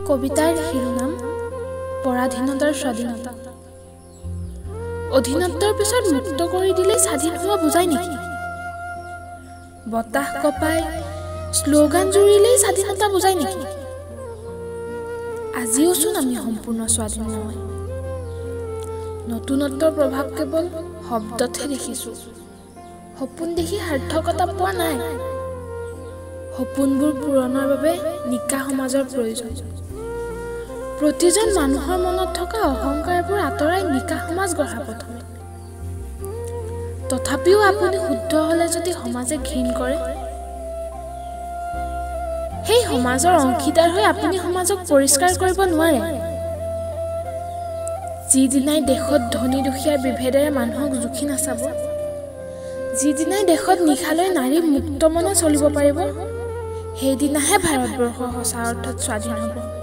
কবিতাৰ শিৰোনাম পৰাধীনতাৰ স্বাধীনতা। অধীনতাৰ পিছত মুক্ত কৰি দিলে স্বাধীন হোৱা বুজায় নেকি? বতাহ কপাই শ্লোগান জুৰিলেই স্বাধীনতা বুজায় নেকি? আজিওচোন আমি সম্পূৰ্ণ স্বাধীন নহয়। নতুনত্বৰ প্ৰভাৱ কেৱল শব্দতহে দেখিছোঁ। সপোন দেখি সাৰ্থকতা পোৱা নাই। সপোনবোৰ পূৰণৰ বাবে নিকা সমাজৰ প্ৰয়োজন। প্ৰতিজন মানুহৰ মনত থকা অহংকাৰবোৰ আঁতৰাই নিকা সমাজ গঢ়া প্ৰথমে। তথাপিও আপুনি শুদ্ধ হ'লে যদি সমাজে ঘৃণ কৰে, সেই সমাজৰ অংশীদাৰ হৈ আপুনি সমাজক পৰিষ্কাৰ কৰিব নোৱাৰে। যিদিনাই দেশত ধনী দুখীয়াৰ বিভেদেৰে মানুহক জুখি নাচাব, যিদিনাই দেশত নিশালৈ নাৰী মুক্ত মনে চলিব পাৰিব, সেইদিনাহে ভাৰতবৰ্ষ সঁচা অৰ্থত স্বাধীন হ'ব।